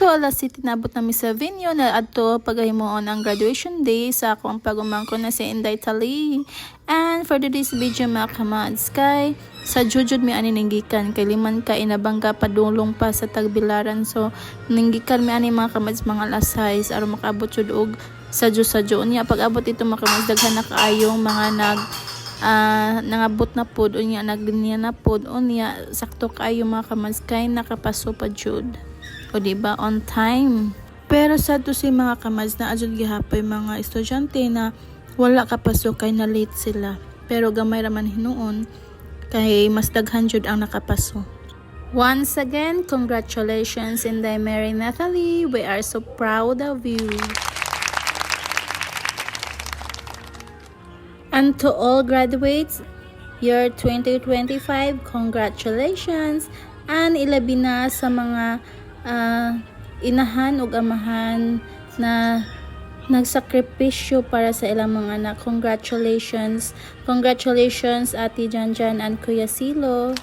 Adto alas City nabot nami sa venue na adto pagahimoon ang graduation day sa akong pagumangkon na si Inday Tali. And for today's video mga kamads kay sa jujud mi ani ninggikan kay liman ka inabangga padulong pa sa Tagbilaran, so ninggikan mi ani mga kamads mga alas 6 aron makaabot jud og sadyo unya. Pag abot ito mga kamads daghan na kaayong mga nangabot na pod unya naglinya na pod unya sakto kaayo mga kamads kay nakapaso pa jud. O diba, on time. Pero sad to si mga kamads na adjud gihapay mga estudyante na wala kapasok kay na late sila. Pero gamay raman hinuon kay mas daghan jud ang nakapaso. Once again, congratulations Inday Mary Natalie. We are so proud of you. And to all graduates, year 2025, congratulations. And ilabi na sa mga inahan ug amahan na nagsakripisyo para sa ilang mga anak. Congratulations Ate Janjan and Kuya Silo.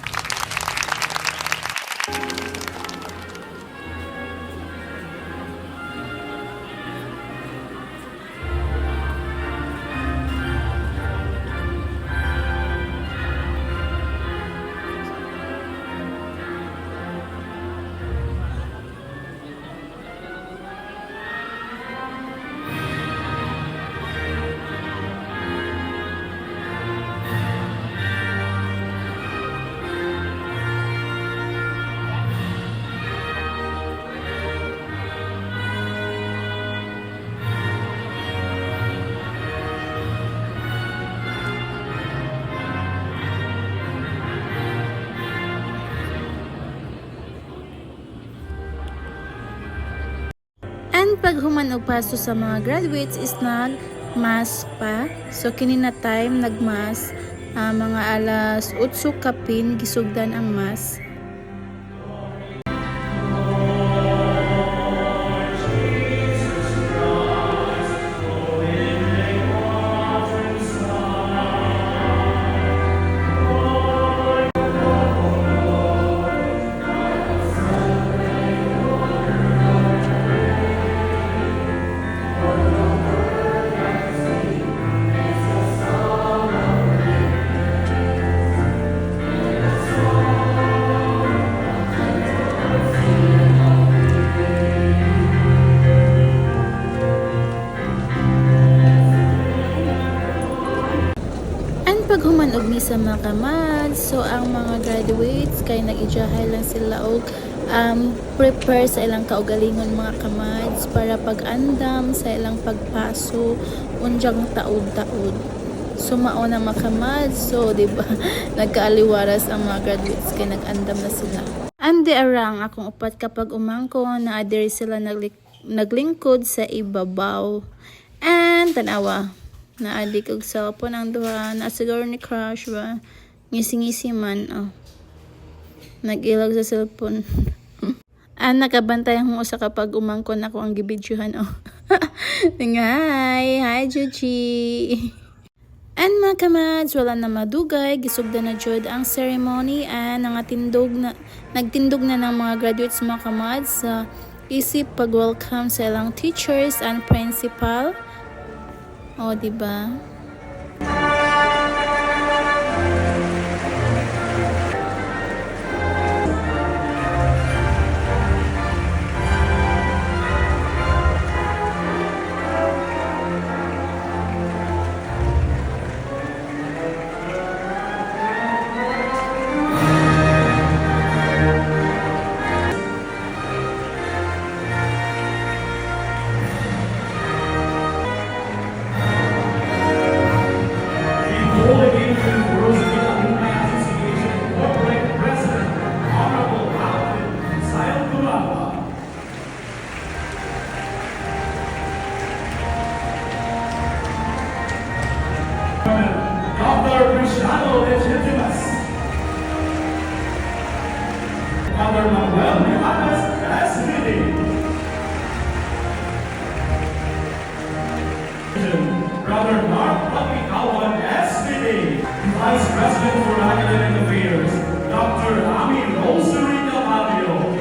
And pag human og paso sa mga graduates is nag-mass pa. So kini na time nag-mass, mga alas 8 kapin gisugdan ang mass. Pag human og misa mga kamads, so ang mga graduates kay nag-ijahay lang sila og prepare sa ilang kaugalingon mga kamads para pag-andam sa ilang pagpaso unjang taud-taud. So mao na mga kamads, so diba nagkaaliwaras ang mga graduates kay nag-andam na sila. Andi arang akong upat kapag umangko na adiri sila naglingkod sa ibabaw. And tanawa na adik og cellphone ang duha na siguro ni crush ba ngisi-ngisi man nag-ilag sa cellphone. Nakabantay ang usa kapag umangkon ako ang gibidyohan hi Juji. And mga kamads, wala na madugay, gisugda na jud ang ceremony and nagtindog na ng mga graduates mga kamads sa isip pag-welcome sa ilang teachers and principal. O, diba? Father Manuel Johannes S.V.D. Brother Mark Pagikawan S.V.D. Vice President for Academic Affairs, Dr. Ami Rosary Calabio.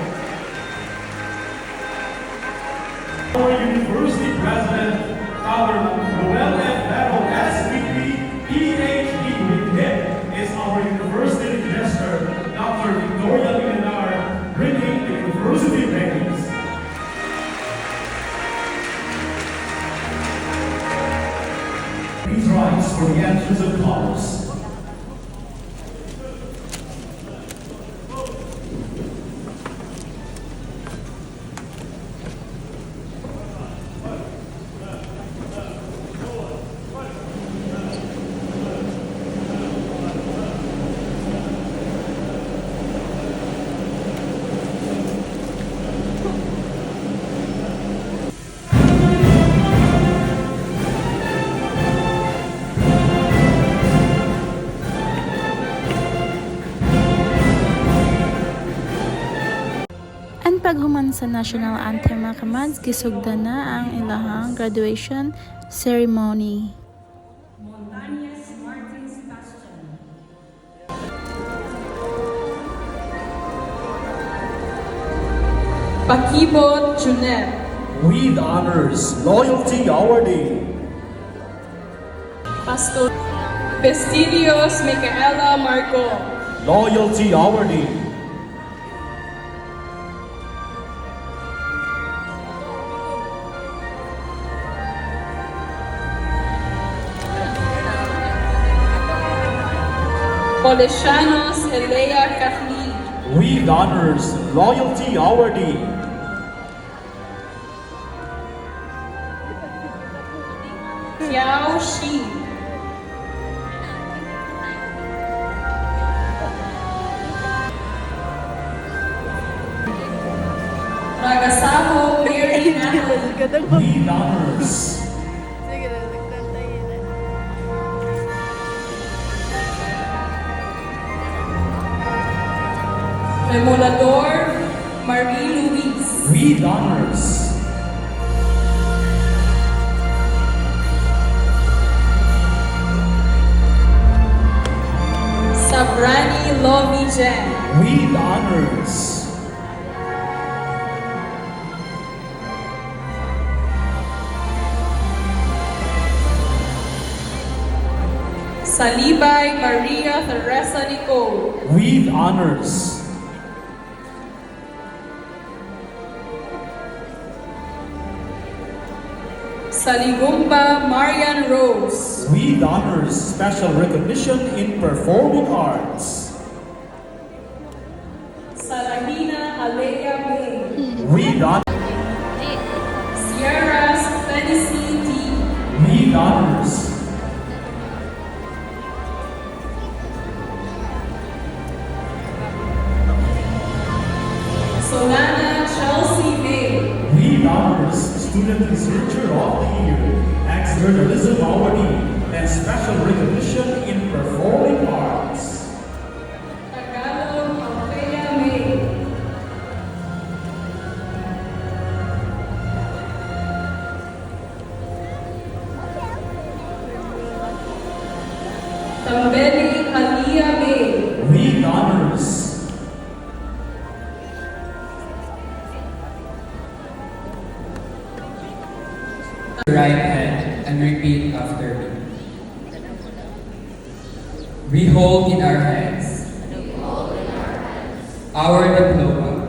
paghuman sa national anthem mga kamads, gisugda na ang ilahang graduation ceremony. Montañez Martins Bastion. Pakibot Junet. With honors, loyalty awardee. Pastor Vestidios Micaela Marco. Loyalty awardee. Polesianos Elea Cathli. With honors, loyalty awardee. Xiao Shi. Ragasaho Mary Natalie. With honors. Remolador Marie Louise. With honors. Sabrani Lovi Jen. With honors. Salibay Maria Teresa Nicole. With honors. Saligumba Marian Rose. With honors, special recognition in performing arts. Salahina Alea May. With honors. Sierra's Felicity T. With honors. Solana Chelsea May. With honors, Student Researcher of the Year, ex-journalism awardee, and special recognition in performing arts. Tagalog Althea May. Tambeli Alia May. With honors. Right hand and repeat after me. We hold in our hands our diploma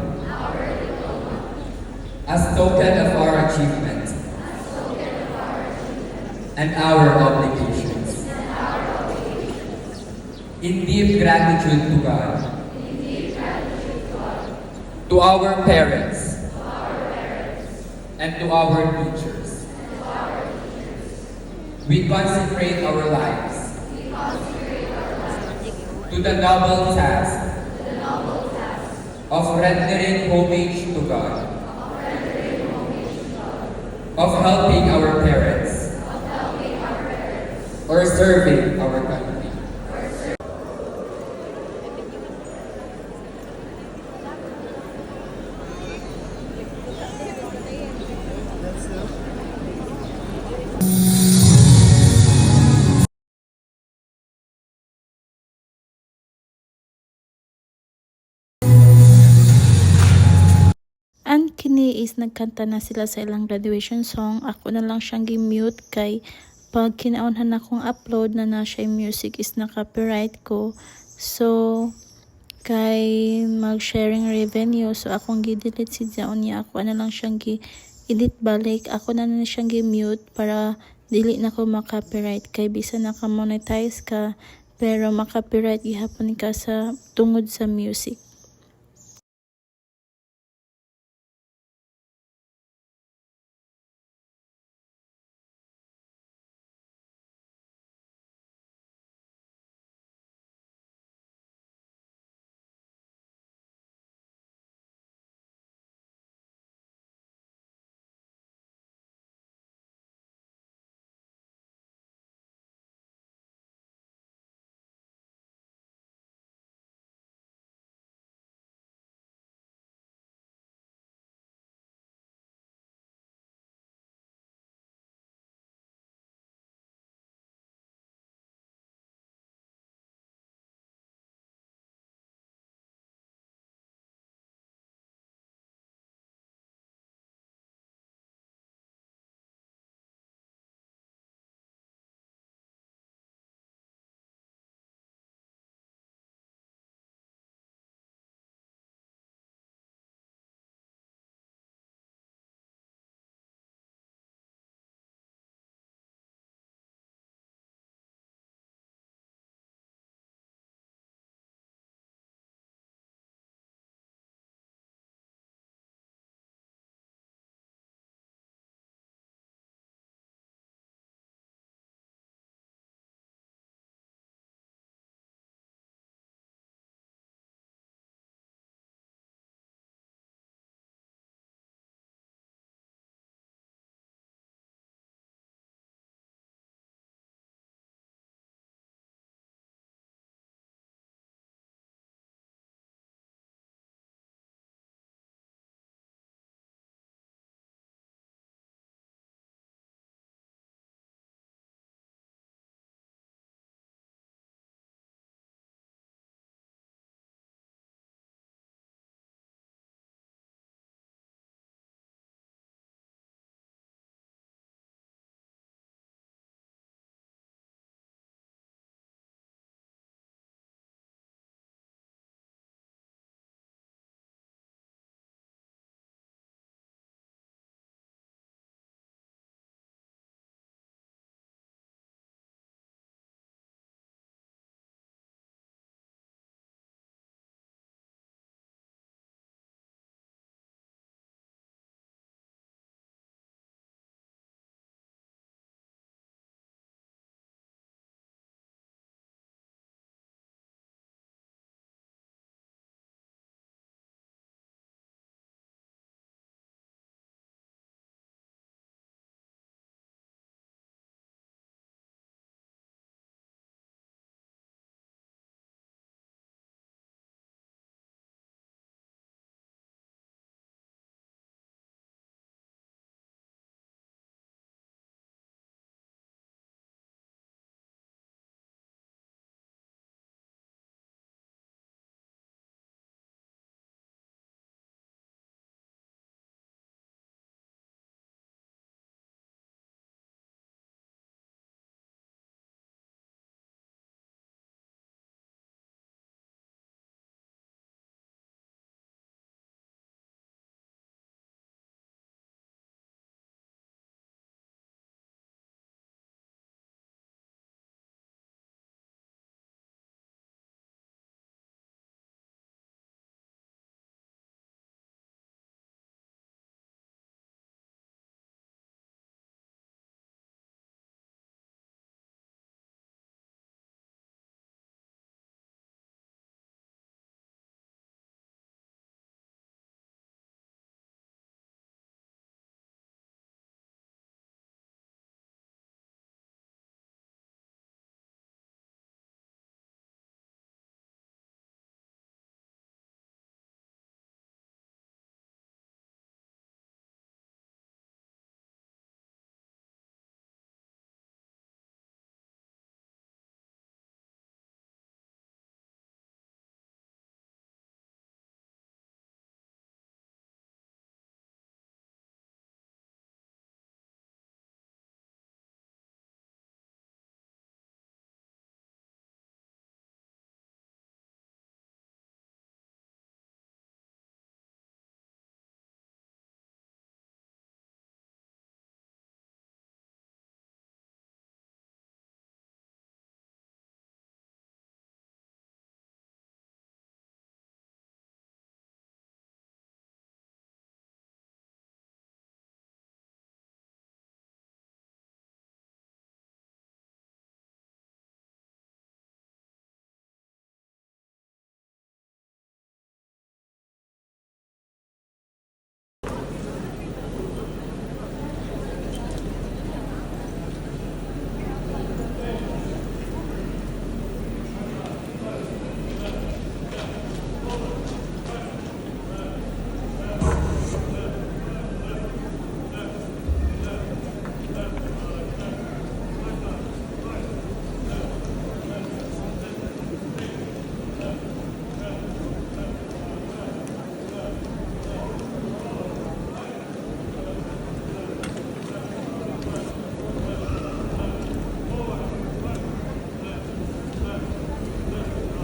as token of our achievement and our obligations. In deep gratitude to God, to our parents, and to our teachers. We consecrate our lives to the noble task of rendering homage to God, of helping our parents, or serving our country. And kini is nagkanta na sila sa ilang graduation song. Ako na lang siyang gi-mute kay pag kinaunhan akong upload na siya music is na copyright ko. So kay mag-sharing revenue, so akong gi-delete si Jaon niya. Ako na lang siyang gi-edit balik. Ako na siyang gi-mute para dili na ko ma-copyright kay bisa naka-monetize ka pero ma-copyright gihapon ka sa tungod sa music.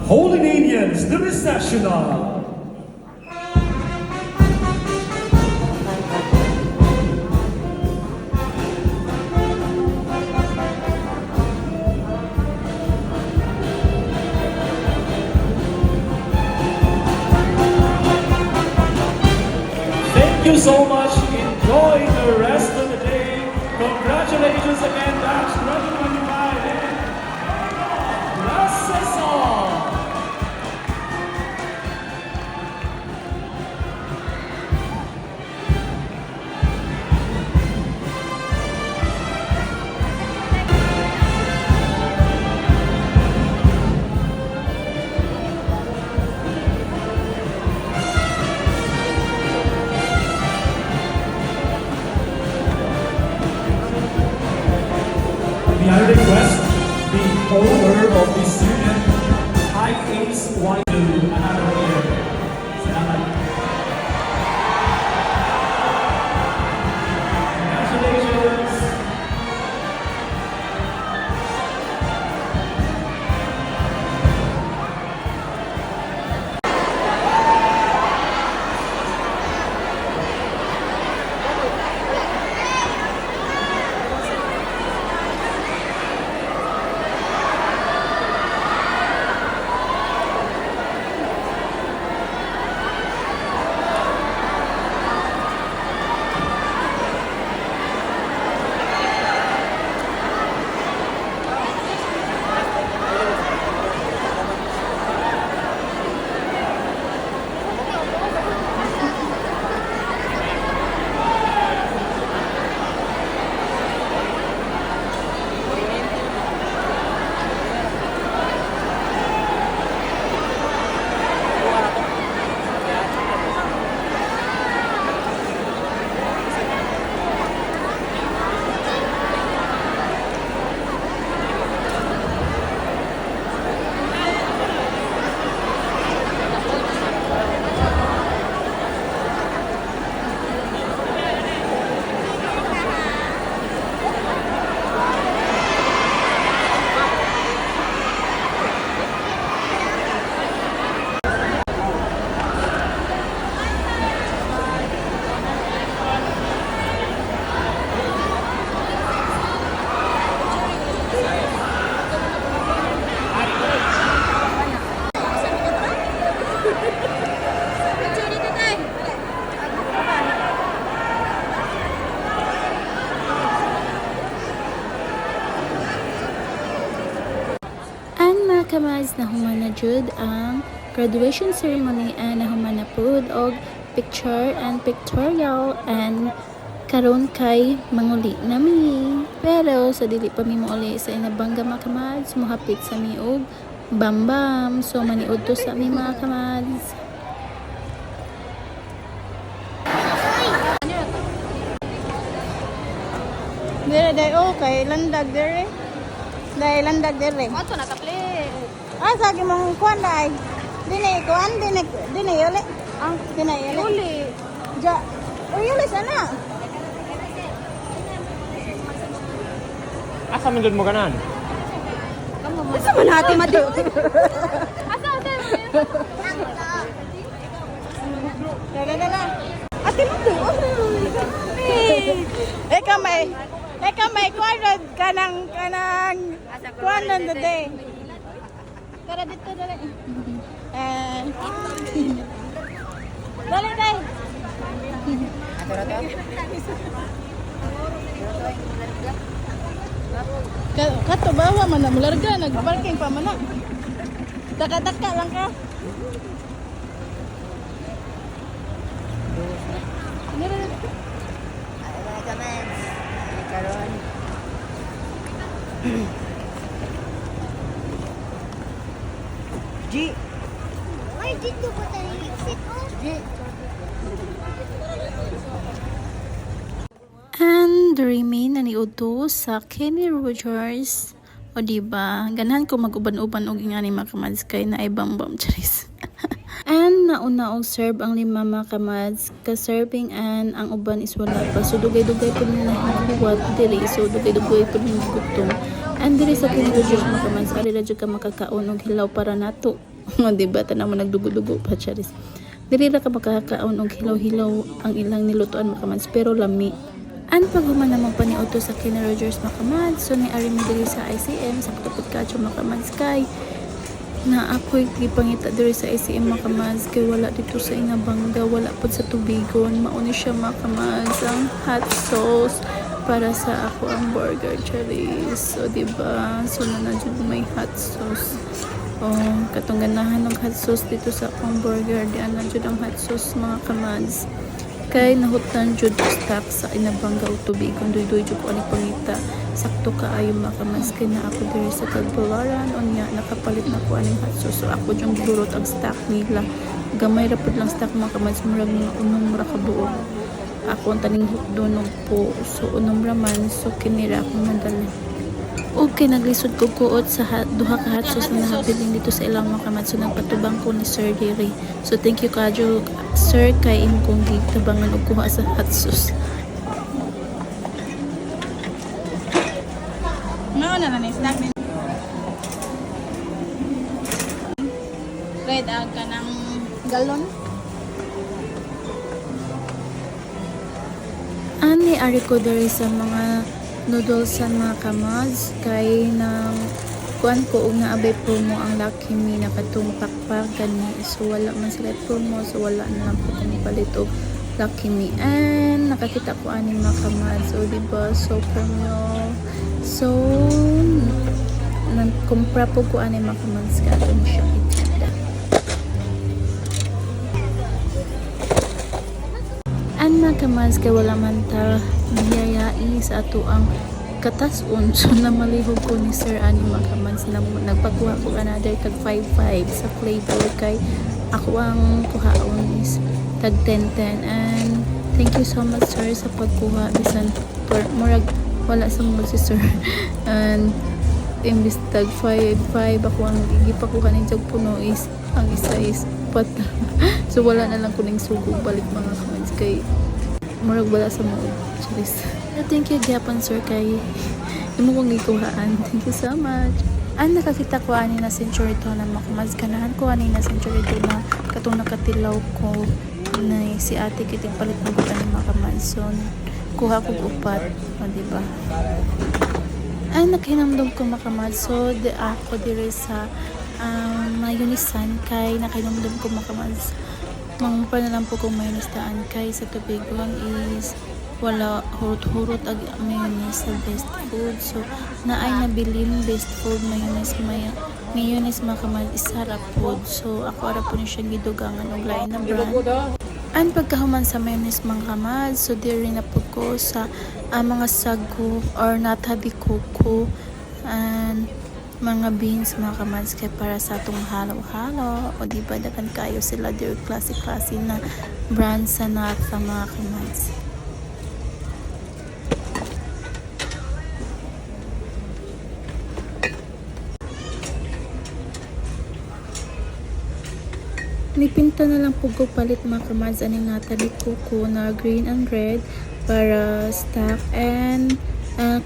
Holy Indians, the recessional. Thank you so much. Enjoy the rest of the day. Congratulations again, batch 2025. Bless us all. May I request the owner of this unit, High Ace Y to another year. Salamat. Congratulations. Kamads na human na jud ang graduation ceremony and nahuman na pud og picture and pictorial and karon kay manguli nami. Pero sa dili pa mi mouli sa inabangga mga kamads, mohapit sa mi og bambam. So maniud to sa mi mga kamads. Dire day okay, landag dire. Day landag dire. Ato na kapli. Ah, sagi mong kuan day. Dini kuan, dini yuli. Ah, dini yuli. Uli. Ja. Oh, yuli sana. Asa man mo kanan? Asa man hati mati. Asa ate. Dala. Ate mo to. Eka may kuan kanang kuan nan day. Tara dito dali. Dali day. Kato bawa man na mularga nagparking pa man na. Daka-daka lang ka. G. Why did you put a lipstick on? G. And the remain na niuto sa Kenny Rogers. O diba, ganahan ko mag-uban-uban og nga ni mga kamads kay na ay bambam charis. And nauna og serve ang 5 mga kamads ka-serving and ang uban is wala pa. So dugay-dugay po nila hikuwat diri. So dugay-dugay po nila gutom. And diri sa Kenny Rogers mga kamads, ari radyo ka makakaon og hilaw para nato. O diba, tanaw mo nagdugo-dugo pa, charis. Dili ra ka makakaon og hilaw-hilaw ang ilang nilutuan makamads, pero lami. Ang paghuman naman pa ni Otto sa Kina Rogers makamads, so ni Ari diri sa ICM, sa Putapot Kacho makamads kay na ako'y gipangita diri sa ICM makamads kay wala dito sa Inabanga, wala pod sa tubigon, mauni siya makamads ang hot sauce para sa ako ang burger charis. So diba, so na jud may hot sauce. Katong ganahan ng hot sauce dito sa akong burger, di ana jud ang hot sauce mga kamads. Kay nahutan jud stock sa Inabanga o tubigon, duy-duy jud ko ani pangita. Sakto kaayo mga kamads kay na ako diri sa Tagbilaran unya nakapalit na ko aning hot sauce. So ako jud gidurot ang stock nila. Gamay ra pud lang stock mga kamads, murag mga unong ra ka buo. Ako ang taning hukdonog po. So unom ra man, so kinira akong madali. Okay, naglisod ko kuot sa duha ka hot sauce na nahabiling dito sa ilang mga kamads. So nagpatubang ko ni Sir Diri. So thank you kadyo Sir kay imo kong gitabangan og kuha sa hot sauce. Mao na ni snack din. Red ka ng galon. Ani ari ko diri sa mga noodles sa mga kamads kay nang kuan ko og naabay promo ang Lucky Me nakatong pakpak gani, so wala man sila promo, so wala na lang ko kung palit og Lucky Me. And nakakita ko ani mga kamads, so diba so premium, so nang kumpra po ko ani mga kamads ka atong siya itada. And mga kamads kay wala man ta niyayai sa ato ang katasun, so namalihog ko ni Sir ani mga kamads na nagpagkuha ko another tag 5-5 sa flavor kay ako ang kuhaon is tag 10-10. And thank you so much Sir sa pagkuha bisan murag wala sa mo si Sir. And imbis tag 5-5 ako ang gipakuha ni jag puno is ang isa is pata. So wala na lang kuning sugo balik mga kamads kay murag wala sa mo. Charis. Thank you gyapon Sir kay imo kong gikuhaan. Thank you so much. Ang nakakita ko ani na century to na makamads ganahan ko ani na century to na katong nakatilaw ko na si ate kiting palit ng buta ni makamads. So kuha ko upat, diba? Ang nakinamdom ko makamads, so ako diri sa mayunisan kay nakinamdom ko makamads. Mangpa na lang po kung mayonnaise daan kay sa tubigon is wala hurot-hurot ag mayonnaise sa best food. So naay nabilin best food mayonnaise mga kamads is sarap food. So ako ara po ni siya gidugangan og lain na brand. Ang pagkahuman sa mayonnaise mga kamads, so diri na po ko sa mga sago or natabi koko and mga beans mga kamads kay para sa atong halo-halo o diba dagan kayo sila diri klase-klase na brand sa nata mga kamads. Nipinta na lang po ko palit mga kamads aning natabi koko na green and red para stock and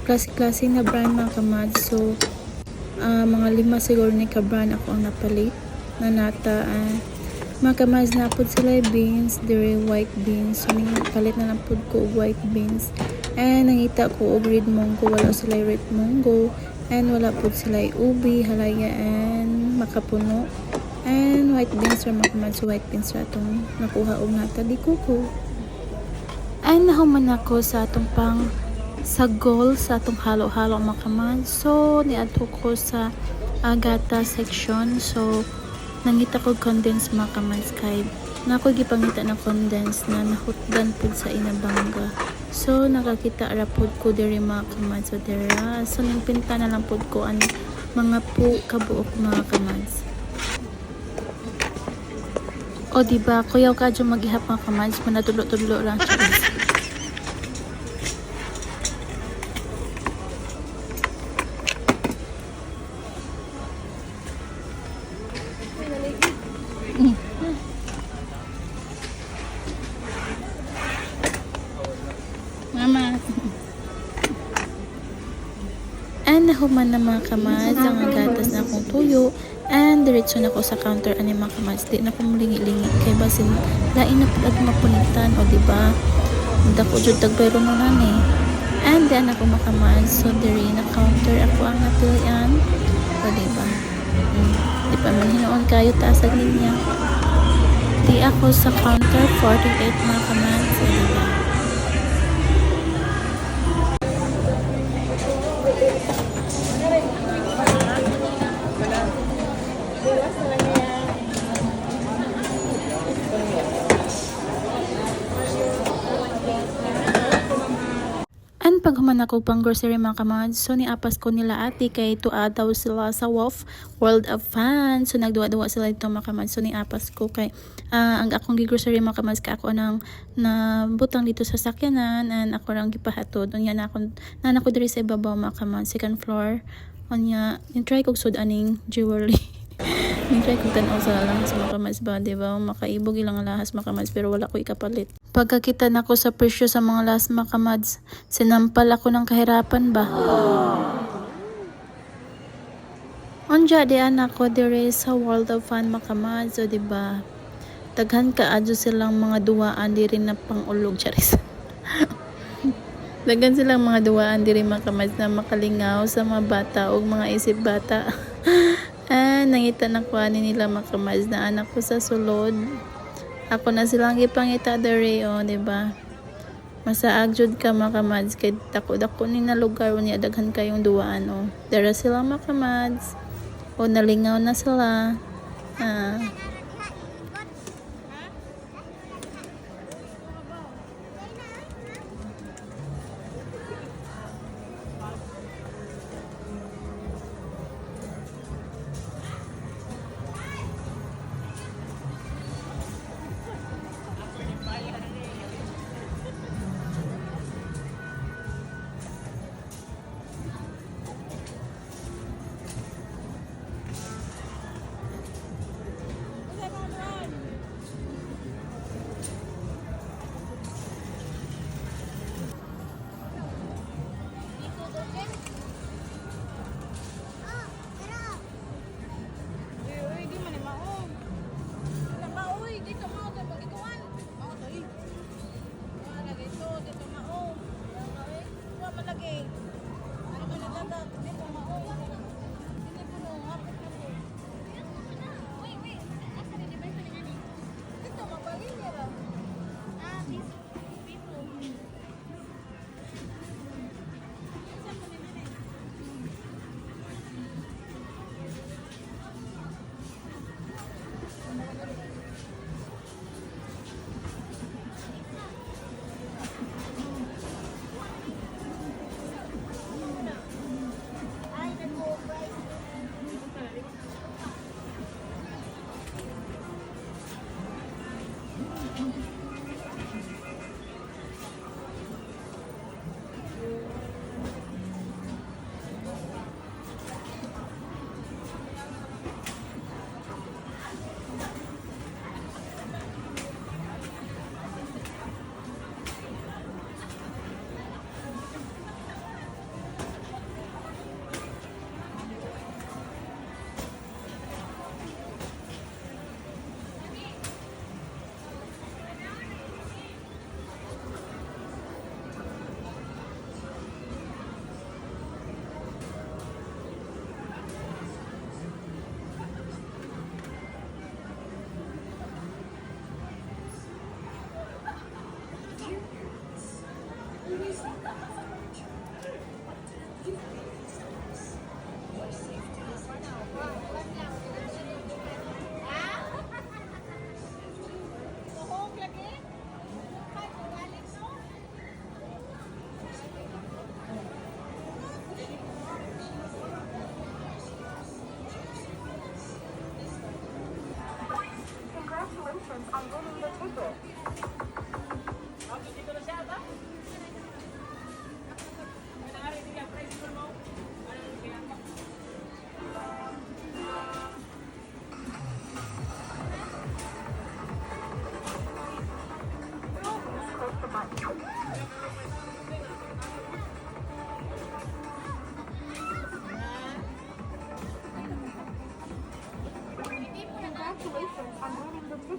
klase-klase na brand mga kamads. So mga 5 siguro ni ka-brand ako ang napalit na nata. Mga kamads na po sila beans, diri white beans. So palit na lang po ko white beans. And nangita ko og red munggo, wala sila red munggo. And wala po sila ubi, halaya and makapuno. And white beans ra mga kamads, white beans ra itong nakuha og nata di kuko. And nahuman ako sa atong pang sa goal sa atong halo-halo mga kamads. So niadto ko sa agata section. So nangita ko condensed mga kamads kay nako gipangita na condensed na nahutdan pud sa Inabanga. So nakakita ra pud ko diri mga kamads. So dira so nagpinta na lang pud ko ang mga kabuok mga kamads. O diba kuyaw kadyo maghihap mga kamads, manatulo-tulo lang siya. Mama. And nahuman na mga kamads ang gatas na akong tuyo. And And diretso na ko sa counter ani mga kamads. Di na ko mulingi-lingi kay basin lain na pud mapunitan o diba? Dako jud tagbayro no nani. And then ako mga kamads, so diri na counter ako ang napilian. O diba? Di pa man hinoon kayo taas ang linya. Di ako sa counter 48 mga kamads. O diba? And pag human ako pang grocery mga kamads, so niapas ko nila ate kay tuwa daw sila sa WOF World of Fun. So nagduwa-duwa sila dito mga kamads. So niapas ko kay ang akong gigrocery mga kamads ka ako nang butang dito sa sakyanan and ako rang gipahatod. Unya na ako diri sa ibabaw mga kamads, second floor. Unya, try kog sud aning jewelry. Try kog tan-aw sa lang sa mga kamads ba, diba? Makaibog ilang lahas mga kamads pero wala ko ikapalit. Pagkakita na ko sa presyo sa mga lahas mga kamads, sinampal ako ng kahirapan ba? Onja di anak ko dire sa World of Fun mga kamads, so diba? Daghan ka adyo silang mga duwaan diri na pangulog charis. Daghan silang mga duwaan diri mga kamads na makalingaw sa mga bata o mga isip bata. Nangita na ko ani nila mga kamads na anak ko sa sulod. Ako na silang gipangita dere o, diba? Masaag jud ka mga kamads kay dako-dako ni na lugar unya daghan kayong duwaan o. Dara sila mga kamads. O nalingaw na sila.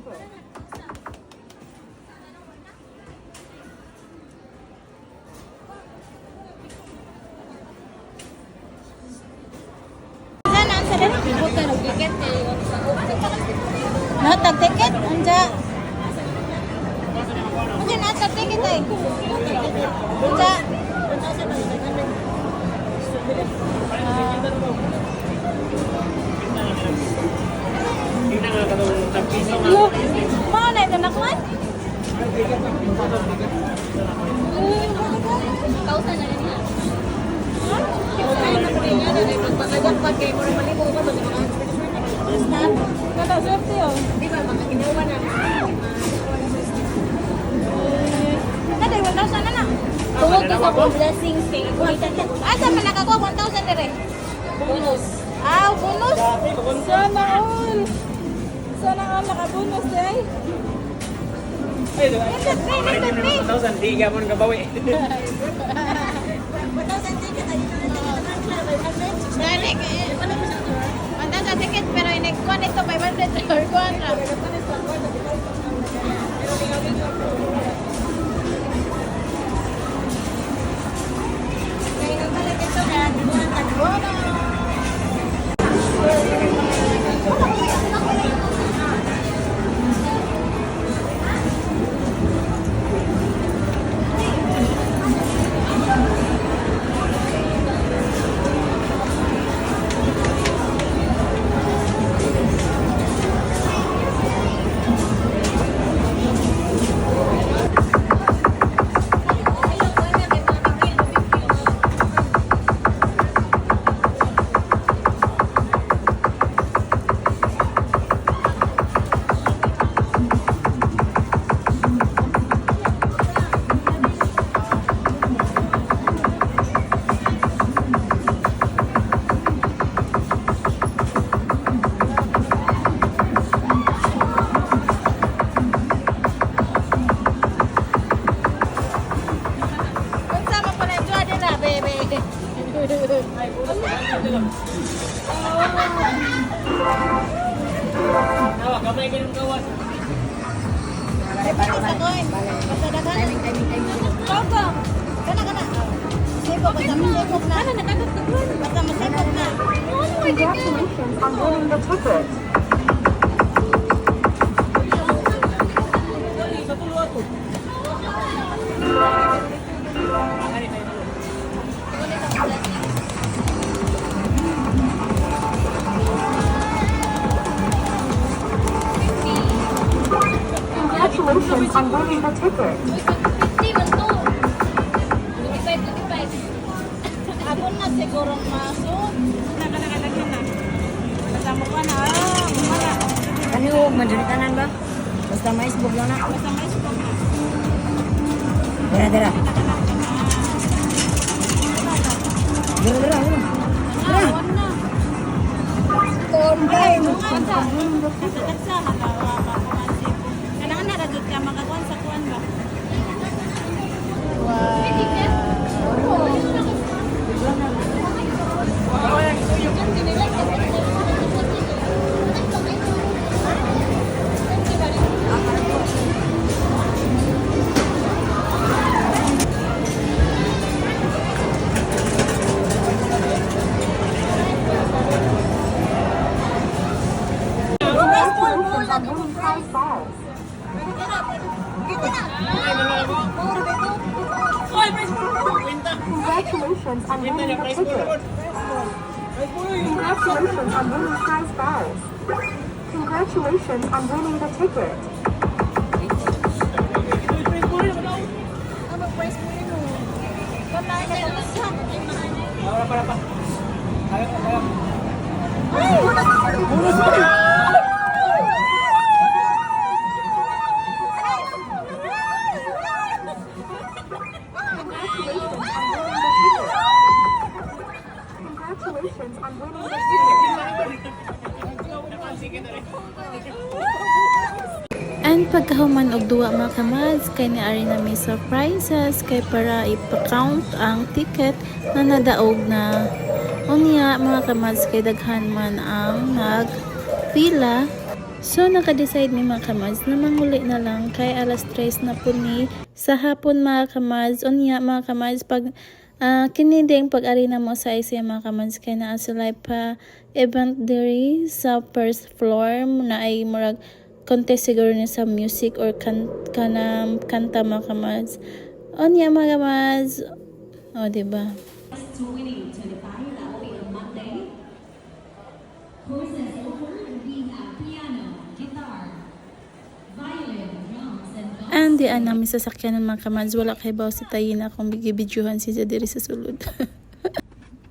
ticket. Sana ang sarili. Buta ng ticket kay Natag ticket, anja. Anja natag ticket ay. Anja. Lo, mau na ito nakman? 1,000 na niya. Ay, nakuha niya na magpagpagpag kay mo rin malibo ko ba mga Kata swerte yun. di ba mga ginawa na. Kada 1,000 na na. Tungod ka sa blessings kay ako ay tatak. Asa man nakakuha 1,000 dire? Bonus. Ah, bonus. Sana all. Sana all nakabonus ay. Ito, pre. 1,000, di ka mo nakabawi. Direct eh. Manda sa ticket pero inekuha nito 500 or kuha na. Kaya nabalik ito kaya dibuhan tagbono. Unsa man pala jwa din na, bebe. Nawa, kamay ka ng kawas. Ay pa sa coin. Basta daghan. Go. Kana. Sipok basta masipok na. Kana nakagat ka. Basta masipok na. Congratulations on winning the ticket. Congratulations on winning the ticket. 50 man to. 25. Ako na siguro maso. Nakalagyan na. Basta mo pa na. Mukha. Ano, madalitanan ba? Basta mais buglo na. Basta may sipok na. Dira. Dira. Awan na. Tombay mo. Sa halawa pa ko man sipok. Kailangan na ragid ka magakuan sa kuan ba? Congratulations on winning prize balls. Congratulations on winning the ticket. Congratulations on winning prize balls. Congratulations on winning the ticket. Ano price mo rin mo? Patay ka na siya. Congratulations on winning the And pagkahuman og duwa mga kamads, kay ni ari na may surprises kay para ipa-count ang ticket na nadaog na. Unya mga kamads kay daghan man ang nagpila So, naka-decide ni mga kamads na manguli na lang kay alas 3 na po ni sa hapon mga kamads. Unya mga kamads, pag kininding pag-arena mo sa ICM mga kamads, kaya na asulay pa event diri sa first floor na ay murag contest siguro ni sa music or kanta mga kamads. Unya mga kamads, o diba? And di namin sasakyan ng mga kamads, wala kay baw si Tayina kung bigibidyohan si diri sa sulod.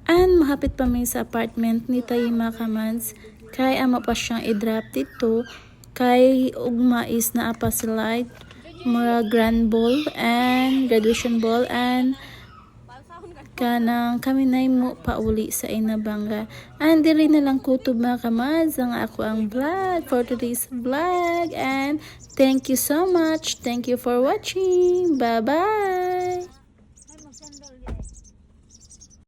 And mahapit pa may sa apartment ni Tayina mga kamads, kay ama pa siyang i-drop dito, kay ugma is na apa slide, mga grand ball and graduation ball and kanang kami na mo pauli sa Inabanga. And diri na lang kutob mga kamads ang ako ang vlog for today's vlog, and thank you so much. Thank you for watching. Bye bye.